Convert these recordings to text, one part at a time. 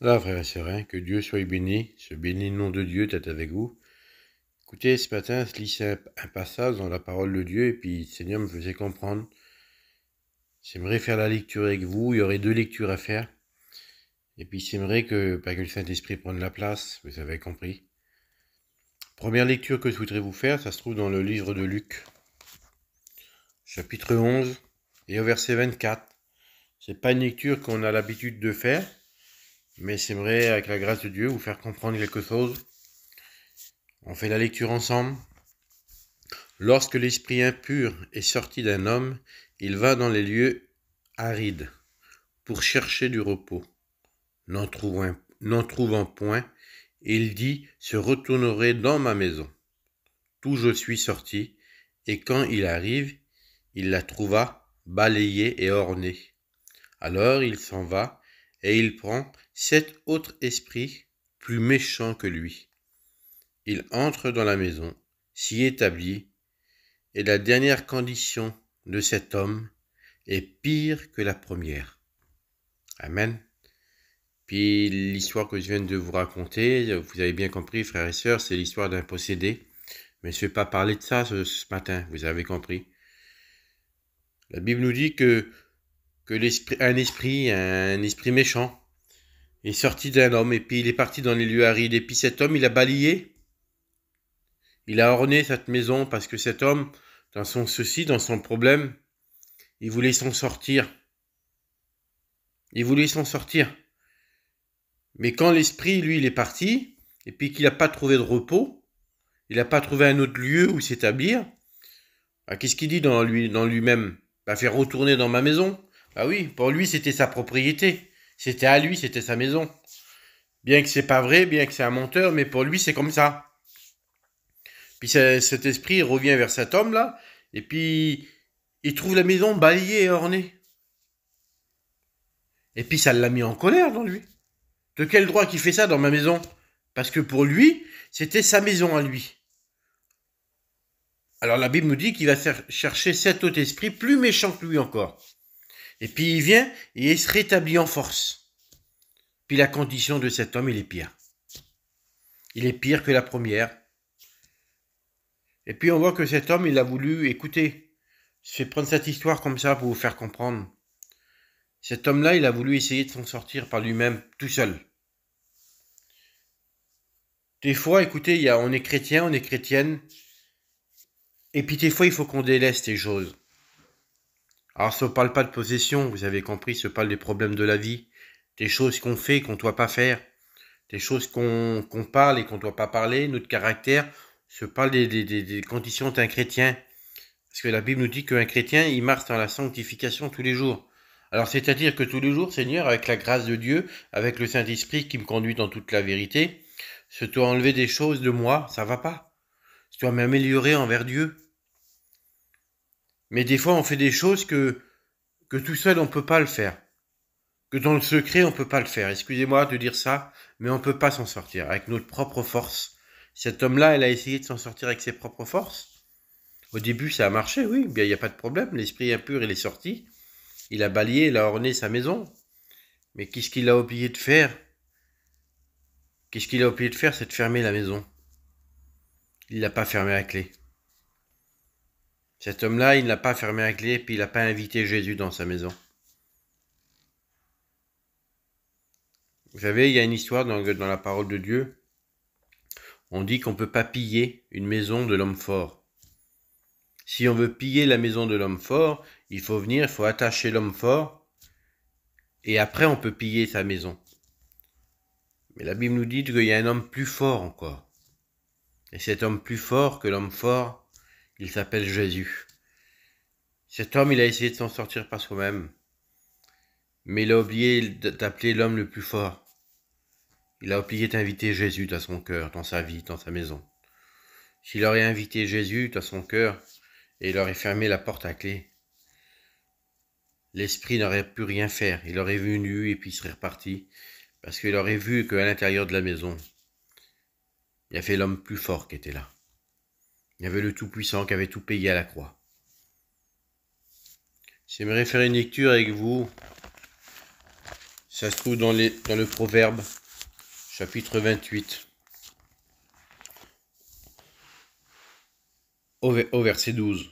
Voilà, frères et sœurs, hein, que Dieu soit béni, ce béni nom de Dieu est avec vous. Écoutez, ce matin, je lisais un passage dans la parole de Dieu, et puis le Seigneur me faisait comprendre. J'aimerais faire la lecture avec vous, il y aurait deux lectures à faire. Et puis j'aimerais que le Saint-Esprit prenne la place, vous avez compris. Première lecture que je voudrais vous faire, ça se trouve dans le livre de Luc, chapitre 11, et au verset 24. C'est pas une lecture qu'on a l'habitude de faire, mais j'aimerais, avec la grâce de Dieu, vous faire comprendre quelque chose. On fait la lecture ensemble. Lorsque l'esprit impur est sorti d'un homme, il va dans les lieux arides pour chercher du repos. N'en trouvant point, il dit se retournerai dans ma maison, d'où je suis sorti, et quand il arrive, il la trouva balayée et ornée. Alors il s'en va, et il prend 7 autres esprits plus méchants que lui. Il entre dans la maison, s'y établit, et la dernière condition de cet homme est pire que la première. Amen. Puis l'histoire que je viens de vous raconter, vous avez bien compris, frères et sœurs, c'est l'histoire d'un possédé. Mais je ne vais pas parler de ça ce matin, vous avez compris. La Bible nous dit que un esprit méchant, est sorti d'un homme, et puis il est parti dans les lieux arides. Et puis cet homme, il a balayé, il a orné cette maison, parce que cet homme, dans son souci, dans son problème, il voulait s'en sortir. Il voulait s'en sortir. Mais quand l'esprit, lui, il est parti, et puis qu'il n'a pas trouvé de repos, il n'a pas trouvé un autre lieu où s'établir, bah, qu'est-ce qu'il dit dans lui-même? Bah, faire retourner dans ma maison. Ah oui, pour lui, c'était sa propriété. C'était à lui, c'était sa maison. Bien que c'est pas vrai, bien que c'est un menteur, mais pour lui, c'est comme ça. Puis cet esprit revient vers cet homme-là, et puis il trouve la maison balayée et ornée. Et puis ça l'a mis en colère dans lui. De quel droit qu'il fait ça dans ma maison? Parce que pour lui, c'était sa maison à lui. Alors la Bible nous dit qu'il va chercher 7 autres esprits plus méchants que lui encore. Et puis il vient et il se rétablit en force. Puis la condition de cet homme, il est pire. Il est pire que la première. Et puis on voit que cet homme, il a voulu écouter. Je vais prendre cette histoire comme ça pour vous faire comprendre. Cet homme-là, il a voulu essayer de s'en sortir par lui-même, tout seul. Des fois, écoutez, on est chrétien, on est chrétienne, et puis des fois, il faut qu'on délaisse ces choses. Alors, ça ne parle pas de possession, vous avez compris, ça parle des problèmes de la vie, des choses qu'on fait qu'on ne doit pas faire, des choses qu'on parle et qu'on ne doit pas parler, notre caractère, ça parle des conditions d'un chrétien. Parce que la Bible nous dit qu'un chrétien, il marche dans la sanctification tous les jours. Alors, c'est-à-dire que tous les jours, Seigneur, avec la grâce de Dieu, avec le Saint-Esprit qui me conduit dans toute la vérité, je dois enlever des choses de moi, ça va pas. Je dois m'améliorer envers Dieu. Mais des fois, on fait des choses que tout seul, on peut pas le faire. Que dans le secret, on peut pas le faire. Excusez-moi de dire ça, mais on peut pas s'en sortir avec notre propre force. Cet homme-là, il a essayé de s'en sortir avec ses propres forces. Au début, ça a marché, oui, bien, il n'y a pas de problème. L'esprit impur, il est sorti. Il a balayé, il a orné sa maison. Mais qu'est-ce qu'il a oublié de faire? Qu'est-ce qu'il a oublié de faire? C'est de fermer la maison. Il l'a pas fermée à clé. Cet homme-là, il ne l'a pas fermé à clé, puis il n'a pas invité Jésus dans sa maison. Vous savez, il y a une histoire dans la parole de Dieu. On dit qu'on ne peut pas piller une maison de l'homme fort. Si on veut piller la maison de l'homme fort, il faut venir, il faut attacher l'homme fort, et après on peut piller sa maison. Mais la Bible nous dit qu'il y a un homme plus fort encore. Et cet homme plus fort que l'homme fort, il s'appelle Jésus. Cet homme, il a essayé de s'en sortir par soi-même. Mais il a oublié d'appeler l'homme le plus fort. Il a oublié d'inviter Jésus dans son cœur, dans sa vie, dans sa maison. S'il aurait invité Jésus dans son cœur et il aurait fermé la porte à clé, l'esprit n'aurait pu rien faire. Il aurait venu et puis il serait reparti. Parce qu'il aurait vu qu'à l'intérieur de la maison, il y avait l'homme plus fort qui était là. Il y avait le Tout-Puissant qui avait tout payé à la croix. J'aimerais faire une lecture avec vous Ça se trouve dans le Proverbe, chapitre 28, au verset 12.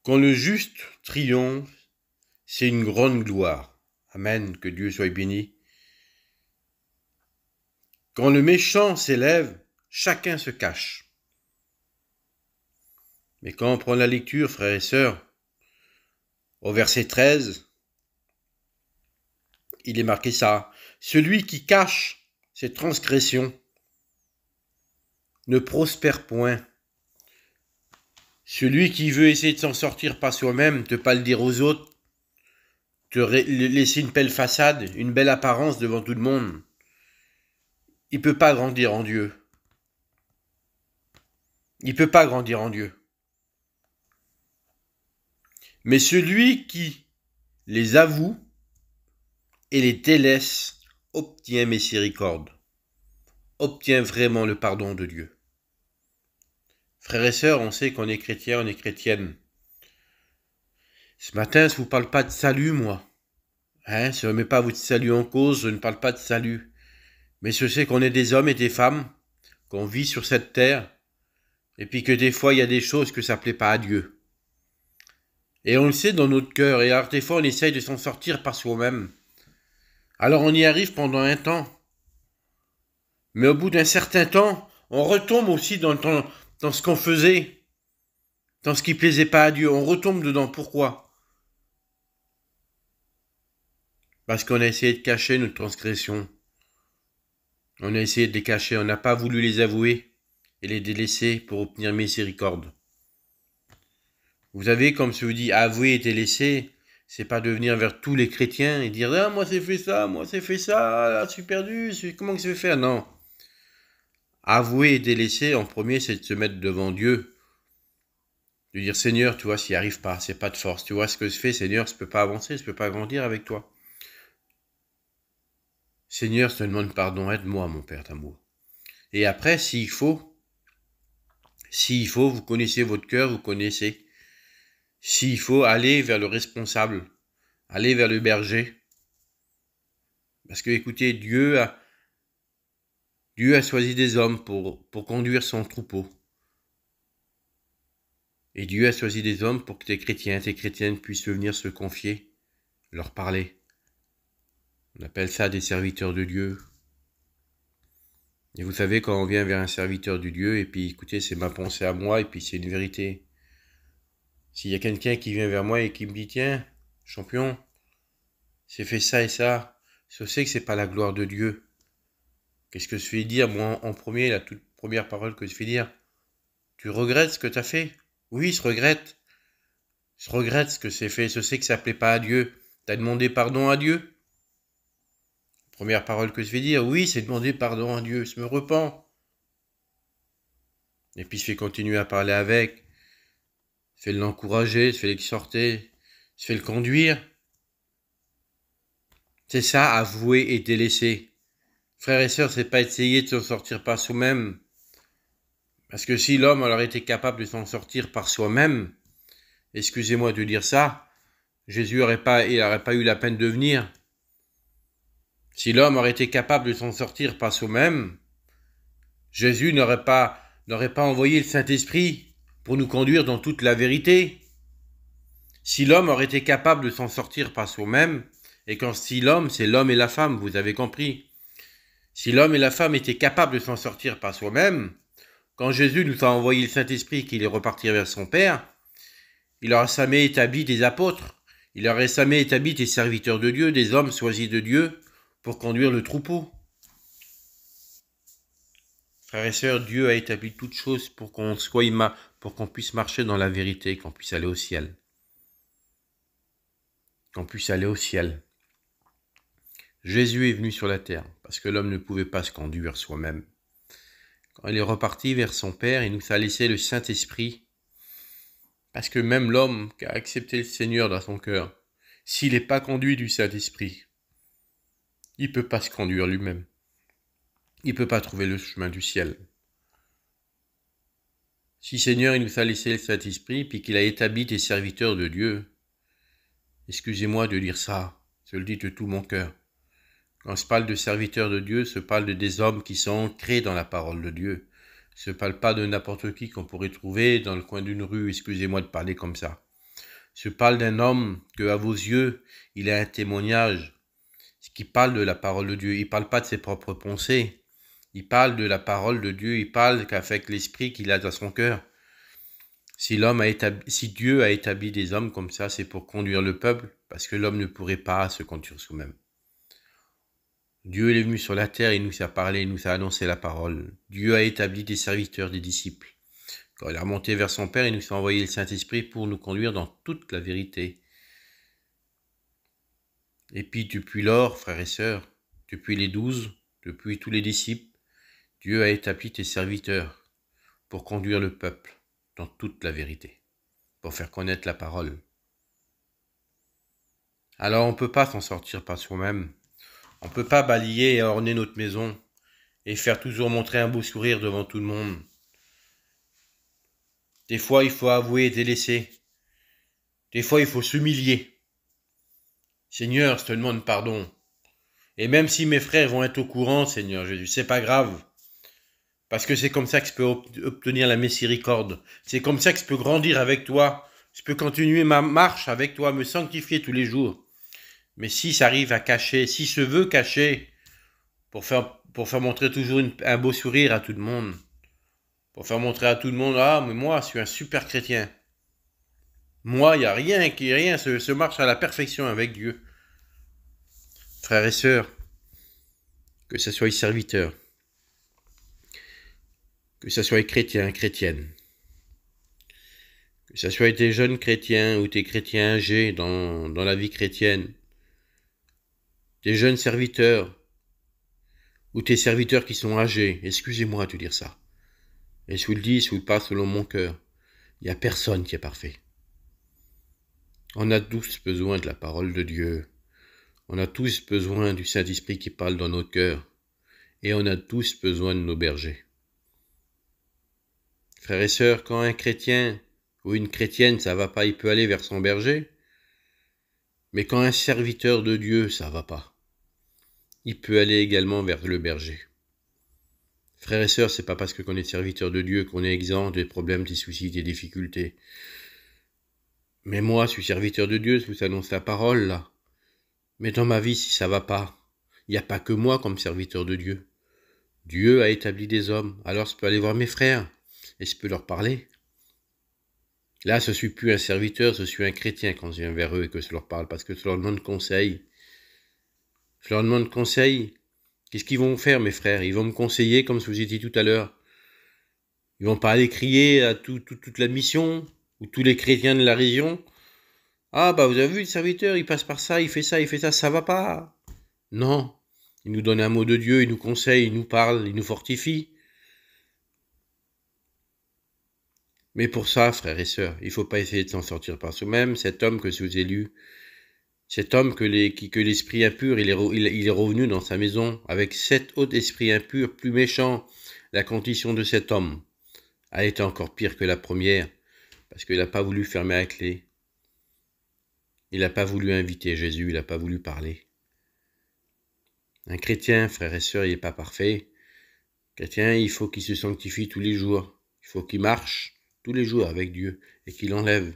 Quand le juste triomphe, c'est une grande gloire. Amen, que Dieu soit béni. Quand le méchant s'élève, chacun se cache. Mais quand on prend la lecture, frères et sœurs, au verset 13, il est marqué ça. Celui qui cache ses transgressions ne prospère point. Celui qui veut essayer de s'en sortir par soi-même, ne pas le dire aux autres, te laisser une belle façade, une belle apparence devant tout le monde, il ne peut pas grandir en Dieu. Il ne peut pas grandir en Dieu. Mais celui qui les avoue et les délaisse obtient miséricorde, obtient vraiment le pardon de Dieu. Frères et sœurs, on sait qu'on est chrétien, on est chrétienne. Ce matin, je ne vous parle pas de salut, moi. Je ne remets pas votre salut en cause, je ne parle pas de salut. Mais je sais qu'on est des hommes et des femmes, qu'on vit sur cette terre, et puis que des fois, il y a des choses que ça ne plaît pas à Dieu. Et on le sait dans notre cœur, et alors des fois, on essaye de s'en sortir par soi-même. Alors on y arrive pendant un temps. Mais au bout d'un certain temps, on retombe aussi dans ce qu'on faisait, dans ce qui plaisait pas à Dieu. On retombe dedans. Pourquoi ? Parce qu'on a essayé de cacher notre transgression. On a essayé de les cacher. On n'a pas voulu les avouer et les délaisser pour obtenir miséricorde. Vous avez, comme je vous dis, avouer et délaisser, c'est pas de venir vers tous les chrétiens et dire « Ah, moi c'est fait ça, ah, je suis perdu, comment que je vais faire ?» Non. Avouer et délaisser, en premier, c'est de se mettre devant Dieu. De dire « Seigneur, tu vois, s'il n'y arrive pas, c'est pas de force. Tu vois ce que je fais, Seigneur, je peux pas avancer, je peux pas grandir avec toi. Seigneur, je te demande pardon, aide-moi, mon Père d'amour. » Et après, s'il faut, vous connaissez votre cœur, vous connaissez. S'il faut, aller vers le responsable, aller vers le berger. Parce que, écoutez, Dieu a choisi des hommes pour conduire son troupeau. Et Dieu a choisi des hommes pour que tes chrétiennes puissent venir se confier, leur parler. On appelle ça des serviteurs de Dieu. Et vous savez, quand on vient vers un serviteur de Dieu, et puis écoutez, c'est ma pensée à moi, et puis c'est une vérité. S'il y a quelqu'un qui vient vers moi et qui me dit « Tiens, champion, c'est fait ça et ça », je sais que c'est pas la gloire de Dieu. Qu'est-ce que je fais dire, moi, en premier, la toute première parole que je fais dire ? Tu regrettes ce que tu as fait ? Oui, je regrette. Je regrette ce que c'est fait. Je sais que ça plaît pas à Dieu. Tu as demandé pardon à Dieu ? Première parole que je vais dire, oui, c'est demander pardon à Dieu. Je me repens. Et puis je fais continuer à parler avec. Je fais l'encourager, je fais l'exhorter, je fais le conduire. C'est ça, avouer et délaisser. Frères et sœurs, c'est pas essayer de s'en sortir par soi-même. Parce que si l'homme aurait été capable de s'en sortir par soi-même, excusez-moi de dire ça, Jésus n'aurait pas eu la peine de venir. Si l'homme aurait été capable de s'en sortir par soi-même, Jésus n'aurait pas envoyé le Saint-Esprit pour nous conduire dans toute la vérité. Si l'homme aurait été capable de s'en sortir par soi-même, et quand si l'homme, c'est l'homme et la femme, vous avez compris. Si l'homme et la femme étaient capables de s'en sortir par soi-même, quand Jésus nous a envoyé le Saint-Esprit qu'il est reparti vers son Père, il aurait jamais établi des apôtres, il aurait jamais établi des serviteurs de Dieu, des hommes choisis de Dieu pour conduire le troupeau. Frères et sœurs, Dieu a établi toutes choses pour qu'on puisse marcher dans la vérité, qu'on puisse aller au ciel. Qu'on puisse aller au ciel. Jésus est venu sur la terre parce que l'homme ne pouvait pas se conduire soi-même. Quand il est reparti vers son Père, il nous a laissé le Saint-Esprit. Parce que même l'homme qui a accepté le Seigneur dans son cœur, s'il n'est pas conduit du Saint-Esprit, il ne peut pas se conduire lui-même. Il ne peut pas trouver le chemin du ciel. Si Seigneur, il nous a laissé le Saint-Esprit, puis qu'il a établi des serviteurs de Dieu, Excusez-moi de dire ça, je le dis de tout mon cœur. Quand je parle de serviteurs de Dieu, je parle de des hommes qui sont ancrés dans la parole de Dieu. Je ne parle pas de n'importe qui qu'on pourrait trouver dans le coin d'une rue, excusez-moi de parler comme ça. Je parle d'un homme que, à vos yeux, il a un témoignage, qui parle de la parole de Dieu. Il ne parle pas de ses propres pensées. Il parle de la parole de Dieu. Il parle qu'avec l'esprit qu'il a dans son cœur. Si Dieu a établi des hommes comme ça, c'est pour conduire le peuple, parce que l'homme ne pourrait pas se conduire soi-même. Dieu est venu sur la terre, il nous a parlé, il nous a annoncé la parole. Dieu a établi des serviteurs, des disciples. Quand il est remonté vers son Père, il nous a envoyé le Saint-Esprit pour nous conduire dans toute la vérité. Et puis depuis lors, frères et sœurs, depuis les 12, depuis tous les disciples, Dieu a établi des serviteurs pour conduire le peuple dans toute la vérité, pour faire connaître la parole. Alors on ne peut pas s'en sortir par soi-même. On ne peut pas balayer et orner notre maison et faire toujours montrer un beau sourire devant tout le monde. Des fois, il faut avouer et délaisser. Des fois, il faut s'humilier. Seigneur, je te demande pardon. Et même si mes frères vont être au courant, Seigneur Jésus, c'est pas grave. Parce que c'est comme ça que je peux obtenir la miséricorde. C'est comme ça que je peux grandir avec toi. Je peux continuer ma marche avec toi, me sanctifier tous les jours. Mais si ça arrive à cacher, si je veux cacher, pour faire montrer toujours un beau sourire à tout le monde, pour faire montrer à tout le monde, ah, mais moi, je suis un super chrétien. Moi, il n'y a rien se marche à la perfection avec Dieu. Frères et sœurs, que ce soit les serviteurs, que ce soit les chrétiens, chrétiennes, que ce soit des jeunes chrétiens ou des chrétiens âgés dans la vie chrétienne, des jeunes serviteurs ou des serviteurs qui sont âgés, excusez-moi de dire ça, et je vous le dis, je vous le parle selon mon cœur, il n'y a personne qui est parfait. On a tous besoin de la parole de Dieu. On a tous besoin du Saint-Esprit qui parle dans nos cœurs. Et on a tous besoin de nos bergers. Frères et sœurs, quand un chrétien ou une chrétienne, ça va pas, il peut aller vers son berger. Mais quand un serviteur de Dieu, ça va pas, il peut aller également vers le berger. Frères et sœurs, c'est pas parce qu'on est serviteur de Dieu qu'on est exempt des problèmes, des soucis, des difficultés. Mais moi, je suis serviteur de Dieu, je vous annonce la parole, là. Mais dans ma vie, si ça va pas, il n'y a pas que moi comme serviteur de Dieu. Dieu a établi des hommes, alors je peux aller voir mes frères, et je peux leur parler. Là, je suis plus un serviteur, je suis un chrétien quand je viens vers eux et que je leur parle, parce que je leur demande conseil. Je leur demande conseil. Qu'est-ce qu'ils vont faire, mes frères? Ils vont me conseiller, comme je vous ai dit tout à l'heure. Ils vont pas aller crier à toute la mission, ou tous les chrétiens de la région. Ah, bah, vous avez vu, le serviteur, il passe par ça, il fait ça, ça va pas. Non. Il nous donne un mot de Dieu, il nous conseille, il nous parle, il nous fortifie. Mais pour ça, frères et sœurs, il ne faut pas essayer de s'en sortir par soi-même. Cet homme que je vous ai lu, cet homme que l'esprit impur, il est revenu dans sa maison avec 7 autres esprits impurs plus méchants. La condition de cet homme a été encore pire que la première, parce qu'il n'a pas voulu fermer la clé. Il n'a pas voulu inviter Jésus, il n'a pas voulu parler. Un chrétien, frères et sœurs, il n'est pas parfait. Un chrétien, il faut qu'il se sanctifie tous les jours. Il faut qu'il marche tous les jours avec Dieu et qu'il enlève.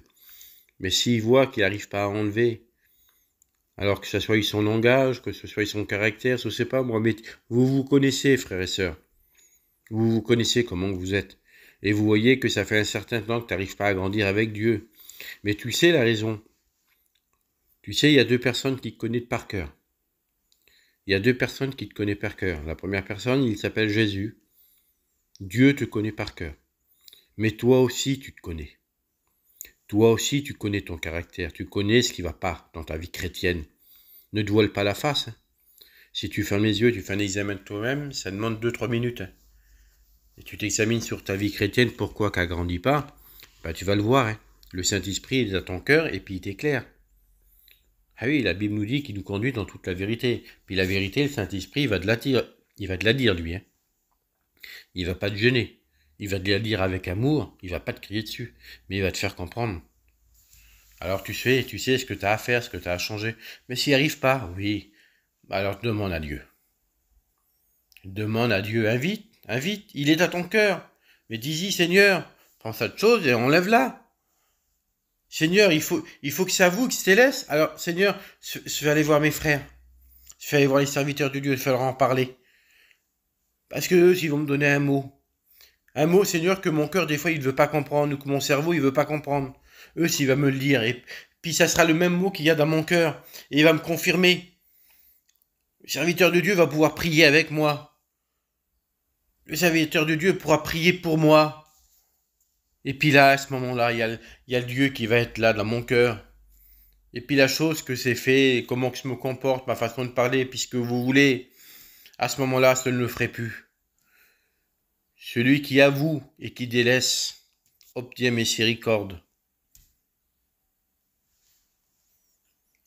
Mais s'il voit qu'il n'arrive pas à enlever, alors que ce soit son langage, que ce soit son caractère, je ne sais pas moi, mais vous vous connaissez, frères et sœurs. Vous vous connaissez comment vous êtes. Et vous voyez que ça fait un certain temps que tu n'arrives pas à grandir avec Dieu. Mais tu sais la raison. Tu sais, il y a 2 personnes qui te connaissent par cœur. Il y a 2 personnes qui te connaissent par cœur. La première personne, il s'appelle Jésus. Dieu te connaît par cœur. Mais toi aussi, tu te connais. Toi aussi, tu connais ton caractère. Tu connais ce qui ne va pas dans ta vie chrétienne. Ne te voile pas la face. Si tu fermes les yeux, tu fais un examen de toi-même, ça demande 2-3 minutes. Et tu t'examines sur ta vie chrétienne, pourquoi qu'elle ne grandit pas, bah, tu vas le voir. Le Saint-Esprit est dans ton cœur et puis il t'éclaire. Ah oui, la Bible nous dit qu'il nous conduit dans toute la vérité. Puis la vérité, le Saint-Esprit, il va te la dire, lui. Il va pas te gêner. Il va te la dire avec amour. Il va pas te crier dessus. Mais il va te faire comprendre. Alors tu sais ce que tu as à faire, ce que tu as à changer. Mais s'il n'y arrive pas, oui, alors demande à Dieu. Demande à Dieu, invite, il est à ton cœur. Mais dis-y, Seigneur, pense à autre chose et enlève-la. Seigneur, il faut que c'est à vous, que c'est laisse. Alors, Seigneur, je vais aller voir mes frères. Je vais aller voir les serviteurs de Dieu, je vais leur en parler. Parce que eux, ils vont me donner un mot. Un mot, Seigneur, que mon cœur, des fois, il ne veut pas comprendre, ou que mon cerveau, il ne veut pas comprendre. Eux, s'il va me le dire. Et puis, ça sera le même mot qu'il y a dans mon cœur. Et il va me confirmer. Le serviteur de Dieu va pouvoir prier avec moi. Le serviteur de Dieu pourra prier pour moi. Et puis là, à ce moment-là, il y a le Dieu qui va être là dans mon cœur. Et puis la chose que c'est fait, comment que je me comporte, ma façon de parler, puisque vous voulez, à ce moment-là, ce ne le ferait plus. Celui qui avoue et qui délaisse obtient miséricorde.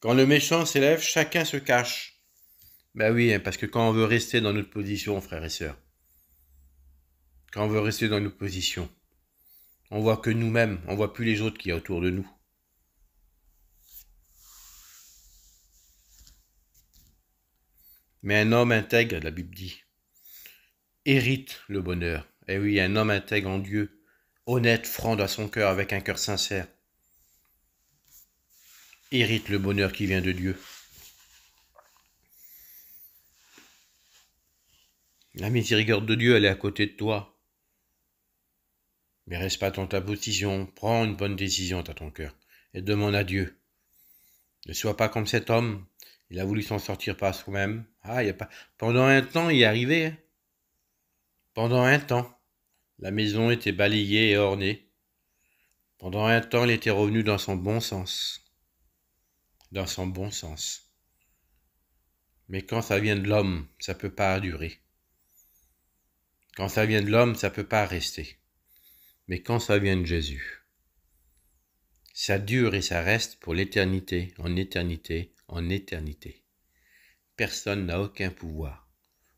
Quand le méchant s'élève, chacun se cache. Ben oui, parce que quand on veut rester dans notre position, frères et sœurs, quand on veut rester dans notre position, on voit que nous-mêmes, on voit plus les autres qui y a autour de nous. Mais un homme intègre, la Bible dit, hérite le bonheur. Eh oui, un homme intègre en Dieu, honnête, franc dans son cœur, avec un cœur sincère, hérite le bonheur qui vient de Dieu. La miséricorde de Dieu, elle est à côté de toi. Mais reste pas dans ta position, prends une bonne décision dans ton cœur et demande à Dieu. Ne sois pas comme cet homme, il a voulu s'en sortir par soi-même. Ah, pendant un temps, il y est arrivé. Hein. Pendant un temps, la maison était balayée et ornée. Pendant un temps, il était revenu dans son bon sens. Dans son bon sens. Mais quand ça vient de l'homme, ça peut pas durer. Quand ça vient de l'homme, ça peut pas rester. Mais quand ça vient de Jésus, ça dure et ça reste pour l'éternité, en éternité, en éternité. Personne n'a aucun pouvoir.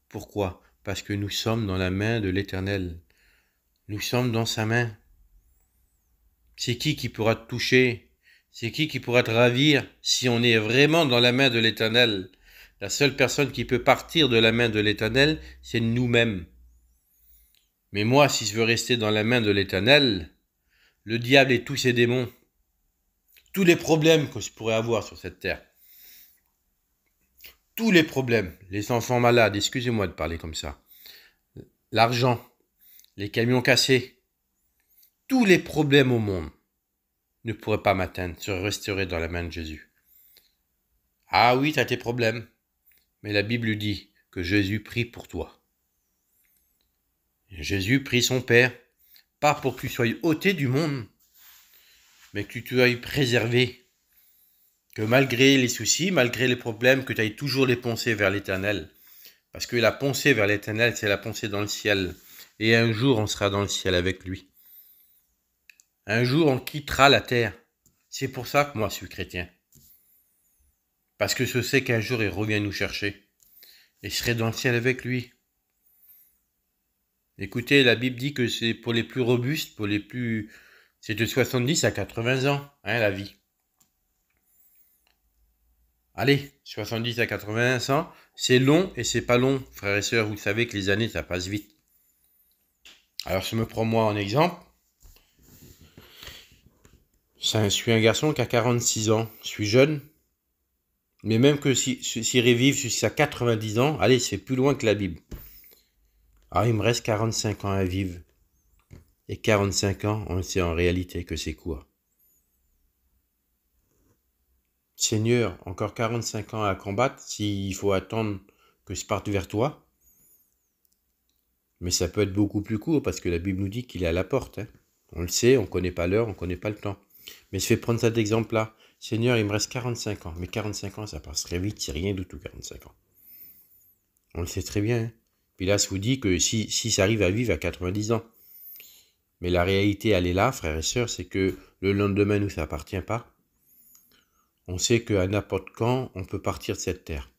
Pourquoi? Parce que nous sommes dans la main de l'Éternel. Nous sommes dans sa main. C'est qui pourra te toucher? C'est qui pourra te ravir si on est vraiment dans la main de l'Éternel? La seule personne qui peut partir de la main de l'Éternel, c'est nous-mêmes. Mais moi, si je veux rester dans la main de l'Éternel, le diable et tous ses démons, tous les problèmes que je pourrais avoir sur cette terre, tous les problèmes, les enfants malades, excusez-moi de parler comme ça, l'argent, les camions cassés, tous les problèmes au monde ne pourraient pas m'atteindre, se resterait dans la main de Jésus. Ah oui, tu as tes problèmes, mais la Bible dit que Jésus prie pour toi. Jésus prie son Père, pas pour que tu sois ôté du monde, mais que tu sois préservé, que malgré les soucis, malgré les problèmes, que tu ailles toujours les poncer vers l'Éternel. Parce que la pensée vers l'Éternel, c'est la pensée dans le ciel. Et un jour, on sera dans le ciel avec lui. Un jour, on quittera la terre. C'est pour ça que moi, je suis chrétien. Parce que je sais qu'un jour, il revient nous chercher. Et je serai dans le ciel avec lui. Écoutez, la Bible dit que c'est pour les plus robustes, c'est de 70 à 80 ans, hein, la vie. Allez, 70 à 80 ans, c'est long et c'est pas long, frères et sœurs, vous savez que les années, ça passe vite. Alors, je me prends moi en exemple. Je suis un garçon qui a 46 ans, je suis jeune, mais même que s'il revive jusqu'à 90 ans, allez, c'est plus loin que la Bible. Alors, il me reste 45 ans à vivre. Et 45 ans, on sait en réalité que c'est quoi. Seigneur, encore 45 ans à combattre, s'il faut attendre que je parte vers toi. Mais ça peut être beaucoup plus court, parce que la Bible nous dit qu'il est à la porte. Hein. On le sait, on ne connaît pas l'heure, on ne connaît pas le temps. Mais je vais prendre cet exemple-là. Seigneur, il me reste 45 ans. Mais 45 ans, ça passe très vite, c'est rien du tout, 45 ans. On le sait très bien. Hein. Puis là, je vous dis que si ça arrive à vivre à 90 ans. Mais la réalité, elle est là, frères et sœurs, c'est que le lendemain, nous, ça n'appartient pas. On sait qu'à n'importe quand, on peut partir de cette terre.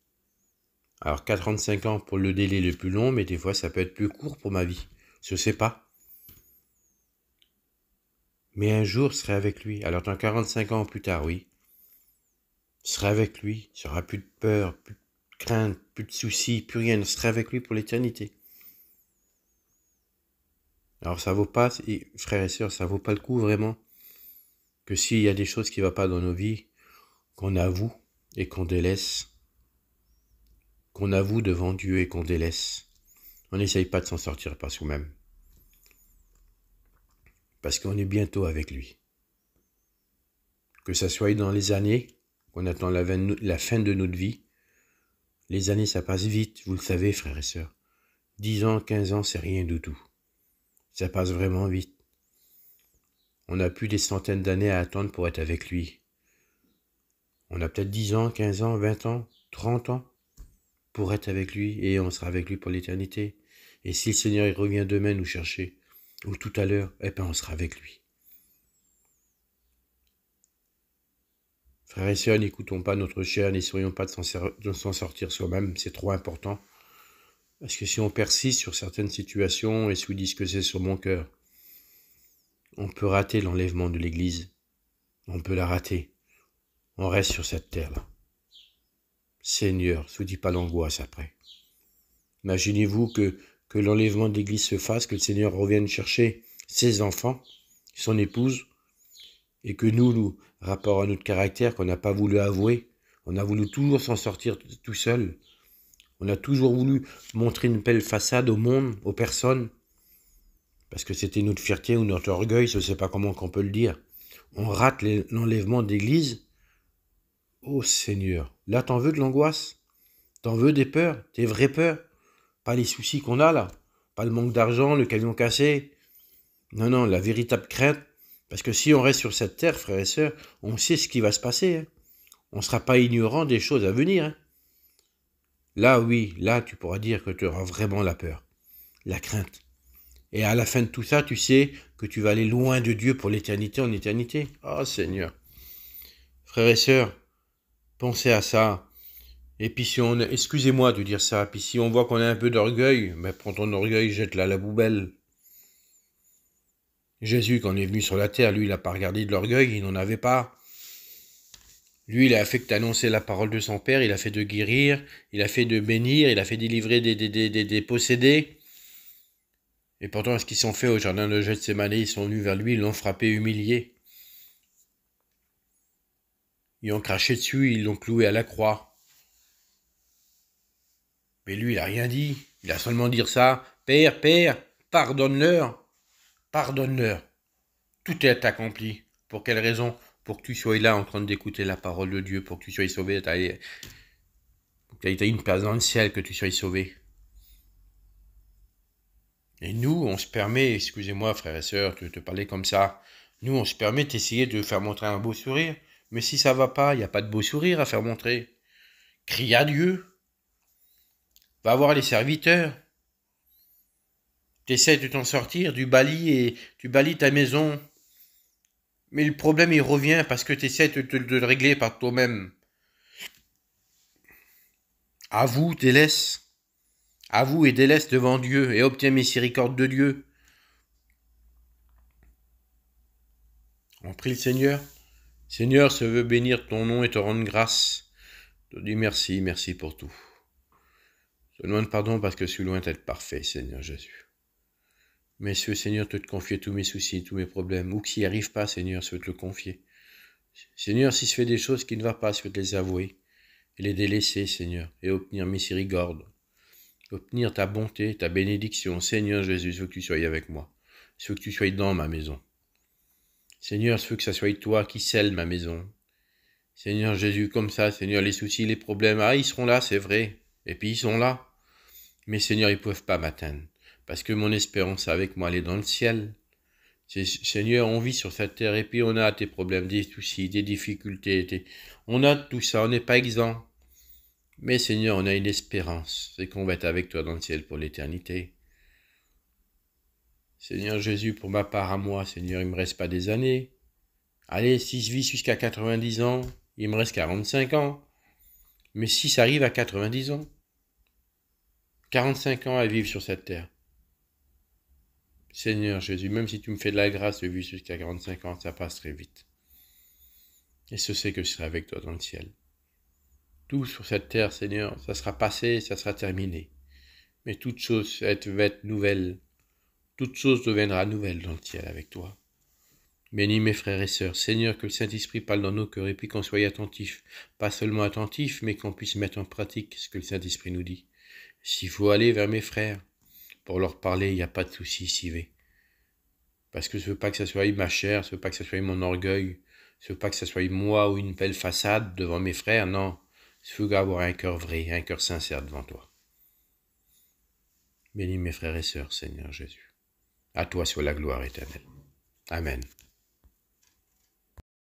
Alors 45 ans pour le délai le plus long, mais des fois, ça peut être plus court pour ma vie. Je ne sais pas. Mais un jour, je serai avec lui. Alors, dans 45 ans plus tard, oui, je serai avec lui. Il n'y aura plus de peur, plus de crainte, plus de soucis, plus rien. Je serai avec lui pour l'éternité. Alors, ça vaut pas, frères et sœurs, ça vaut pas le coup vraiment que s'il y a des choses qui ne vont pas dans nos vies, qu'on avoue et qu'on délaisse. Qu'on avoue devant Dieu et qu'on délaisse. On n'essaye pas de s'en sortir par soi-même. Parce qu'on est bientôt avec lui. Que ça soit dans les années, qu'on attend la fin de notre vie, les années ça passe vite, vous le savez frères et sœurs. 10 ans, 15 ans, c'est rien du tout. Ça passe vraiment vite. On n'a plus des centaines d'années à attendre pour être avec lui. On a peut-être 10 ans, 15 ans, 20 ans, 30 ans pour être avec lui et on sera avec lui pour l'éternité. Et si le Seigneur il revient demain nous chercher, ou tout à l'heure, eh ben on sera avec lui. Frères et sœurs, n'écoutons pas notre chair, n'essayons pas de s'en sortir soi-même, c'est trop important. Parce que si on persiste sur certaines situations et si vous dites que c'est sur mon cœur, on peut rater l'enlèvement de l'Église. On peut la rater. On reste sur cette terre-là. Seigneur, ne vous dis pas l'angoisse après. Imaginez-vous que l'enlèvement de l'Église se fasse, que le Seigneur revienne chercher ses enfants, son épouse, et que nous, rapport à notre caractère qu'on n'a pas voulu avouer, on a voulu toujours s'en sortir tout seul. On a toujours voulu montrer une belle façade au monde, aux personnes, parce que c'était notre fierté ou notre orgueil, je ne sais pas comment on peut le dire. On rate l'enlèvement d'église. Oh Seigneur, là t'en veux de l'angoisse, t'en veux des peurs, des vraies peurs, pas les soucis qu'on a là, pas le manque d'argent, le camion cassé. Non, non, la véritable crainte, parce que si on reste sur cette terre, frères et sœurs, on sait ce qui va se passer. Hein. On ne sera pas ignorant des choses à venir. Hein. Là, oui, là, tu pourras dire que tu auras vraiment la peur, la crainte. Et à la fin de tout ça, tu sais que tu vas aller loin de Dieu pour l'éternité en éternité. Oh Seigneur. Frères et sœurs, pensez à ça. Et puis si on... Excusez-moi de dire ça. Puis si on voit qu'on a un peu d'orgueil, ben prends ton orgueil, jette-le à la poubelle. Jésus, quand il est venu sur la terre, lui, il n'a pas regardé de l'orgueil, il n'en avait pas. Lui, il a fait que d'annoncer la parole de son Père, il a fait de guérir, il a fait de bénir, il a fait délivrer des possédés. Et pourtant, ce qu'ils sont fait au jardin de Gethsémani, ils sont venus vers lui, ils l'ont frappé, humilié. Ils ont craché dessus, ils l'ont cloué à la croix. Mais lui, il n'a rien dit. Il a seulement dit ça. Père, Père, pardonne-leur. Pardonne-leur. Tout est accompli. Pour quelle raison? Pour que tu sois là en train d'écouter la parole de Dieu, pour que tu sois sauvé. Pour que tu aies une place dans le ciel, que tu sois sauvé. Et nous, on se permet, excusez-moi frères et sœurs, de te parler comme ça, nous, on se permet d'essayer de faire montrer un beau sourire. Mais si ça va pas, il n'y a pas de beau sourire à faire montrer. Crie à Dieu. Va voir les serviteurs. T'essaies de t'en sortir, tu balies ta maison. Mais le problème, il revient parce que t'essaies de le régler par toi-même. Avoue, délaisse. Avoue et délaisse devant Dieu et obtiens miséricorde de Dieu. On prie le Seigneur. Seigneur, je veux bénir ton nom et te rendre grâce. Je te dis merci, merci pour tout. Je te demande pardon parce que je suis loin d'être parfait, Seigneur Jésus. Mais je veux, Seigneur, te confier tous mes soucis, tous mes problèmes. Ou que s'il n'y arrive pas, Seigneur, je veux te le confier. Seigneur, si je fais des choses qui ne vont pas, je veux te les avouer. Et les délaisser, Seigneur. Et obtenir miséricorde. Obtenir ta bonté, ta bénédiction. Seigneur Jésus, je veux que tu sois avec moi. Je veux que tu sois dans ma maison. Seigneur, je veux que ça soit toi qui scelle ma maison. Seigneur Jésus, comme ça, Seigneur, les soucis, les problèmes, ils seront là, c'est vrai. Et puis ils sont là. Mais Seigneur, ils ne peuvent pas m'atteindre. Parce que mon espérance avec moi, elle est dans le ciel. Seigneur, on vit sur cette terre et puis on a tes problèmes, des soucis, des difficultés. On a tout ça, on n'est pas exempt. Mais Seigneur, on a une espérance. C'est qu'on va être avec toi dans le ciel pour l'éternité. Seigneur Jésus, pour ma part à moi, Seigneur, il ne me reste pas des années. Allez, si je vis jusqu'à 90 ans, il me reste 45 ans. Mais si ça arrive à 90 ans, 45 ans à vivre sur cette terre, Seigneur Jésus, même si tu me fais de la grâce de vivre jusqu'à 45 ans, ça passe très vite. Et je sais que je serai avec toi dans le ciel. Tout sur cette terre, Seigneur, ça sera passé, ça sera terminé. Mais toute chose va être nouvelle. Toute chose deviendra nouvelle dans le ciel avec toi. Bénis mes frères et sœurs. Seigneur, que le Saint-Esprit parle dans nos cœurs et puis qu'on soit attentifs. Pas seulement attentifs, mais qu'on puisse mettre en pratique ce que le Saint-Esprit nous dit. S'il faut aller vers mes frères pour leur parler, il n'y a pas de souci, s'y va. Parce que je veux pas que ça soit ma chair, je veux pas que ça soit mon orgueil, je veux pas que ça soit moi ou une belle façade devant mes frères, non. Je veux avoir un cœur vrai, un cœur sincère devant toi. Bénis mes frères et sœurs, Seigneur Jésus. À toi soit la gloire éternelle. Amen.